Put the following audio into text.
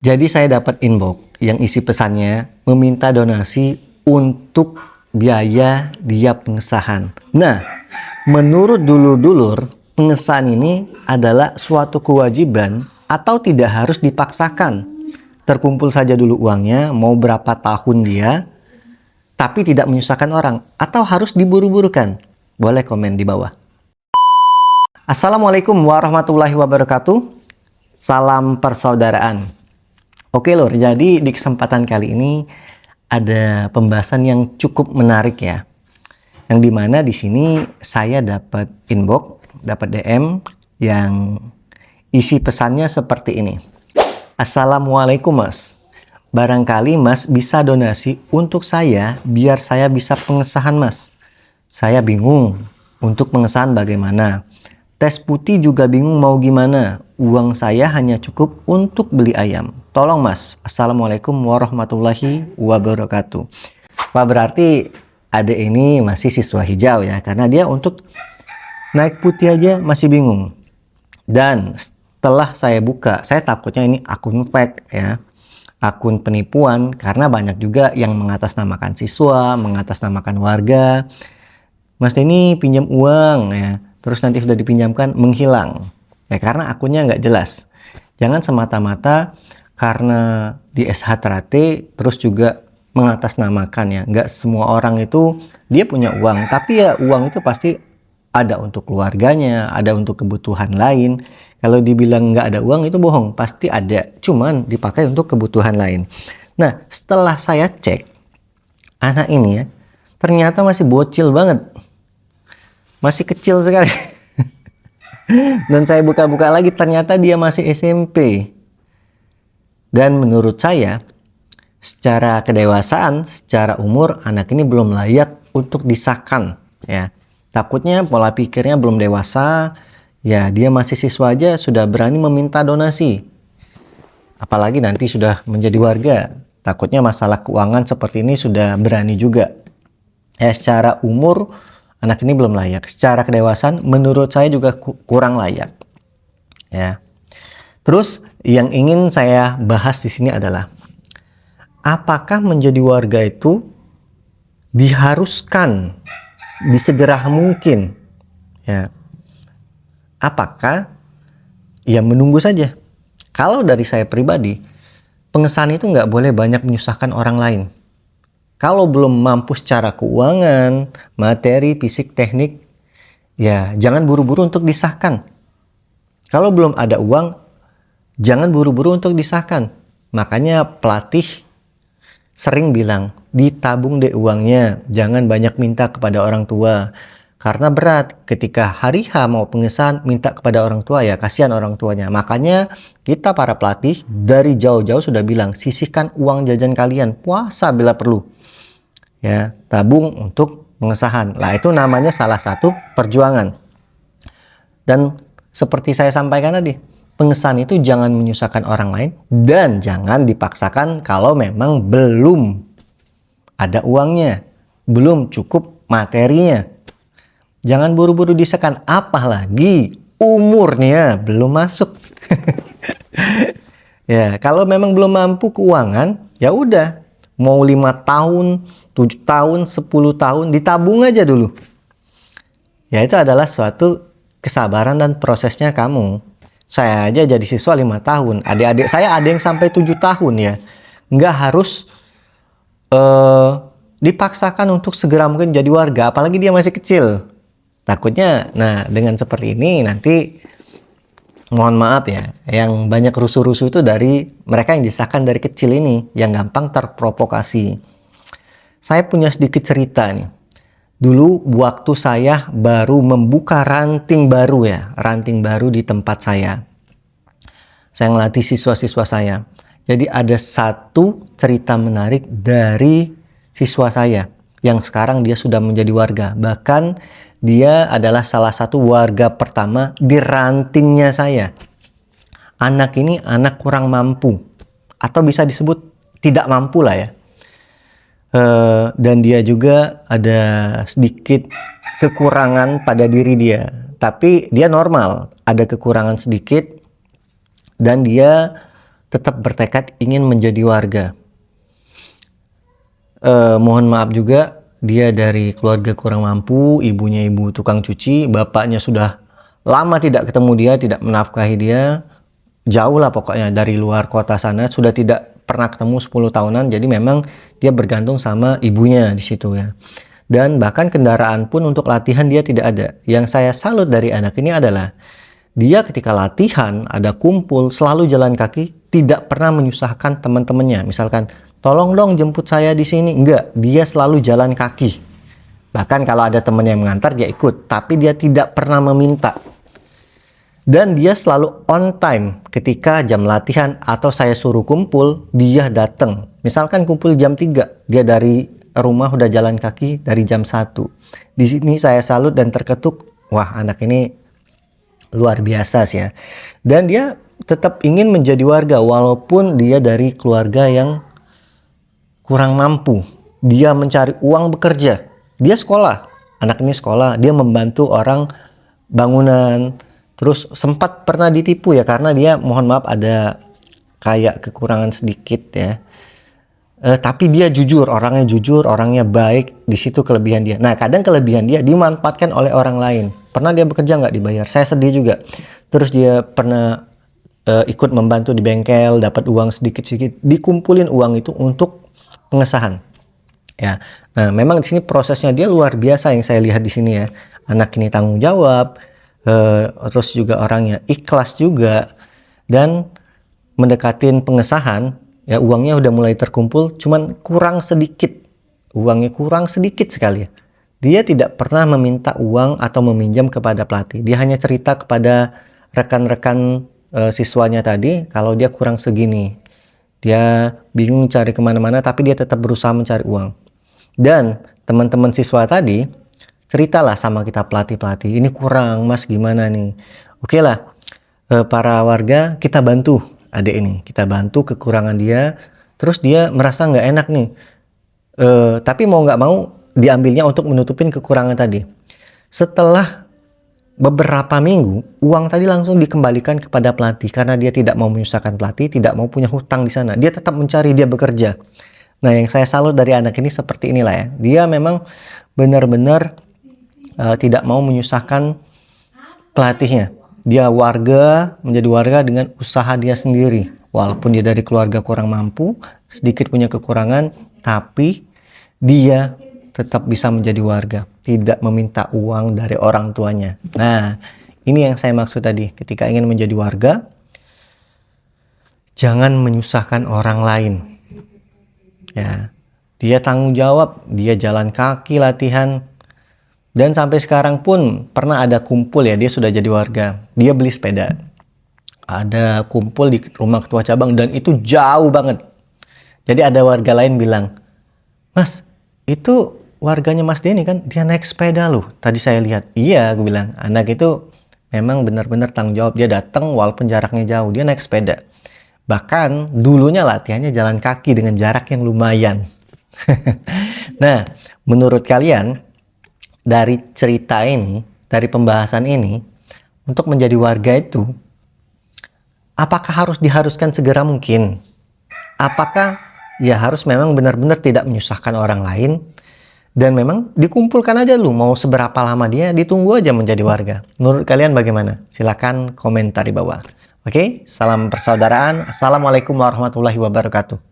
Jadi saya dapat inbox yang isi pesannya meminta donasi untuk biaya dia pengesahan. Nah, menurut dulur-dulur, pengesahan ini adalah suatu kewajiban atau tidak harus dipaksakan. Terkumpul saja dulu uangnya, mau berapa tahun dia, tapi tidak menyusahkan orang, atau harus diburu-burukan. Boleh komen di bawah. Assalamualaikum warahmatullahi wabarakatuh. Salam persaudaraan. Oke lor, jadi di kesempatan kali ini ada pembahasan yang cukup menarik ya. Yang dimana di sini saya dapat inbox, dapat DM yang isi pesannya seperti ini. Assalamualaikum mas, barangkali mas bisa donasi untuk saya biar saya bisa pengesahan mas. Saya bingung untuk pengesahan bagaimana. Tes putih juga bingung mau gimana. Uang saya hanya cukup untuk beli ayam. Tolong mas. Assalamualaikum warahmatullahi wabarakatuh. Wah, berarti adik ini masih siswa hijau ya. Karena dia untuk naik putih aja masih bingung. Dan setelah saya buka, saya takutnya ini akun fake ya. Akun penipuan. Karena banyak juga yang mengatasnamakan siswa, mengatasnamakan warga. Mas ini pinjam uang ya. Terus nanti sudah dipinjamkan menghilang ya, karena akunnya nggak jelas. Jangan semata-mata karena di SH Trate terus juga mengatasnamakan ya. Nggak semua orang itu dia punya uang, tapi ya uang itu pasti ada untuk keluarganya, ada untuk kebutuhan lain. Kalau dibilang nggak ada uang itu bohong, pasti ada, cuman dipakai untuk kebutuhan lain. Nah, setelah saya cek, anak ini ya ternyata masih bocil banget, masih kecil sekali. Dan saya buka-buka lagi, ternyata dia masih SMP. Dan menurut saya, secara kedewasaan, secara umur, anak ini belum layak untuk disahkan ya. Takutnya pola pikirnya belum dewasa ya, dia masih siswa aja sudah berani meminta donasi, apalagi nanti sudah menjadi warga. Takutnya masalah keuangan seperti ini sudah berani juga ya. Secara umur anak ini belum layak. Secara kedewasaan menurut saya juga kurang layak. Ya. Terus yang ingin saya bahas di sini adalah apakah menjadi warga itu diharuskan disegera mungkin? Ya. Apakah ya menunggu saja? Kalau dari saya pribadi, pengesahan itu nggak boleh banyak menyusahkan orang lain. Kalau belum mampu secara keuangan, materi, fisik, teknik, ya jangan buru-buru untuk disahkan. Kalau belum ada uang, jangan buru-buru untuk disahkan. Makanya pelatih sering bilang, ditabung deh uangnya, jangan banyak minta kepada orang tua. Karena berat, ketika hari H mau pengesahan, minta kepada orang tua ya, kasihan orang tuanya. Makanya kita para pelatih dari jauh-jauh sudah bilang, sisihkan uang jajan kalian, puasa bila perlu. Ya, tabung untuk pengesahan. Lah itu namanya salah satu perjuangan. Dan seperti saya sampaikan tadi, pengesahan itu jangan menyusahkan orang lain dan jangan dipaksakan kalau memang belum ada uangnya, belum cukup materinya. Jangan buru-buru disahkan, apalagi umurnya belum masuk. Ya, kalau memang belum mampu keuangan, ya udah, mau 5 tahun, 7 tahun, 10 tahun, ditabung aja dulu. Ya itu adalah suatu kesabaran dan prosesnya kamu. Saya aja jadi siswa 5 tahun. Adik-adik saya ada yang sampai 7 tahun ya. Nggak harus dipaksakan untuk segera mungkin jadi warga. Apalagi dia masih kecil. Takutnya, nah dengan seperti ini nanti, mohon maaf ya, yang banyak rusuh-rusuh itu dari mereka yang disahkan dari kecil ini, yang gampang terprovokasi. Saya punya sedikit cerita nih. Dulu waktu saya baru membuka ranting baru ya, ranting baru di tempat saya. Saya ngelatih siswa-siswa saya. Jadi ada satu cerita menarik dari siswa saya yang sekarang dia sudah menjadi warga. Bahkan dia adalah salah satu warga pertama di rantingnya saya. Anak ini anak kurang mampu, atau bisa disebut tidak mampu lah ya. Dan dia juga ada sedikit kekurangan pada diri dia. Tapi dia normal, ada kekurangan sedikit. Dan dia tetap bertekad ingin menjadi warga. Mohon maaf juga, dia dari keluarga kurang mampu, ibunya ibu tukang cuci, bapaknya sudah lama tidak ketemu dia, tidak menafkahi dia, jauh lah pokoknya dari luar kota sana, sudah tidak pernah ketemu 10 tahunan, jadi memang dia bergantung sama ibunya di situ ya. Dan bahkan kendaraan pun untuk latihan dia tidak ada. Yang saya salut dari anak ini adalah dia ketika latihan, ada kumpul, selalu jalan kaki, tidak pernah menyusahkan teman-temannya. Misalkan, tolong dong jemput saya di sini. Enggak, dia selalu jalan kaki. Bahkan kalau ada teman yang mengantar, dia ikut. Tapi dia tidak pernah meminta. Dan dia selalu on time ketika jam latihan atau saya suruh kumpul, dia datang. Misalkan kumpul jam 3, dia dari rumah udah jalan kaki dari jam 1. Di sini saya salut dan terketuk, wah anak ini luar biasa sih ya. Dan dia tetap ingin menjadi warga walaupun dia dari keluarga yang kurang mampu. Dia mencari uang bekerja. Dia sekolah. Anak ini sekolah. Dia membantu orang bangunan. Terus sempat pernah ditipu ya karena dia mohon maaf ada kayak kekurangan sedikit ya. Tapi dia jujur, orangnya baik, di situ kelebihan dia. Nah, kadang kelebihan dia dimanfaatkan oleh orang lain. Pernah dia bekerja nggak dibayar? Saya sedih juga. Terus dia pernah ikut membantu di bengkel, dapat uang sedikit-sedikit, dikumpulin uang itu untuk pengesahan. Ya, nah memang di sini prosesnya dia luar biasa yang saya lihat di sini ya. Anak ini tanggung jawab, terus juga orangnya ikhlas juga, dan mendekatin pengesahan. Ya uangnya udah mulai terkumpul, cuman kurang sedikit. Uangnya kurang sedikit sekali. Dia tidak pernah meminta uang atau meminjam kepada pelatih. Dia hanya cerita kepada rekan-rekan siswanya tadi kalau dia kurang segini. Dia bingung cari kemana-mana tapi dia tetap berusaha mencari uang. Dan teman-teman siswa tadi ceritalah sama kita pelatih-pelatih, ini kurang mas gimana nih. Oke lah, para warga kita bantu adik ini, kita bantu kekurangan dia, terus dia merasa nggak enak nih, tapi mau nggak mau diambilnya untuk menutupin kekurangan tadi. Setelah beberapa minggu, uang tadi langsung dikembalikan kepada pelatih karena dia tidak mau menyusahkan pelatih, tidak mau punya hutang di sana. Dia tetap mencari, dia bekerja. Nah, yang saya salut dari anak ini seperti inilah ya. Dia memang benar-benar tidak mau menyusahkan pelatihnya. Dia menjadi warga dengan usaha dia sendiri. Walaupun dia dari keluarga kurang mampu, sedikit punya kekurangan, tapi dia tetap bisa menjadi warga. Tidak meminta uang dari orang tuanya. Nah, ini yang saya maksud tadi. Ketika ingin menjadi warga, jangan menyusahkan orang lain. Ya, dia tanggung jawab, dia jalan kaki latihan. Dan sampai sekarang pun pernah ada kumpul ya, dia sudah jadi warga. Dia beli sepeda. Ada kumpul di rumah ketua cabang dan itu jauh banget. Jadi ada warga lain bilang, "Mas, itu warganya Mas Denny kan? Dia naik sepeda loh. Tadi saya lihat." Iya, gue bilang. Anak itu memang benar-benar tanggung jawab. Dia datang walaupun jaraknya jauh, dia naik sepeda. Bahkan dulunya latihannya jalan kaki dengan jarak yang lumayan. Nah, menurut kalian dari cerita ini, dari pembahasan ini, untuk menjadi warga itu, apakah diharuskan segera mungkin? Apakah ya harus memang benar-benar tidak menyusahkan orang lain? Dan memang dikumpulkan aja lu, mau seberapa lama dia, ditunggu aja menjadi warga. Menurut kalian bagaimana? Silahkan komentar di bawah. Oke, salam persaudaraan. Assalamualaikum warahmatullahi wabarakatuh.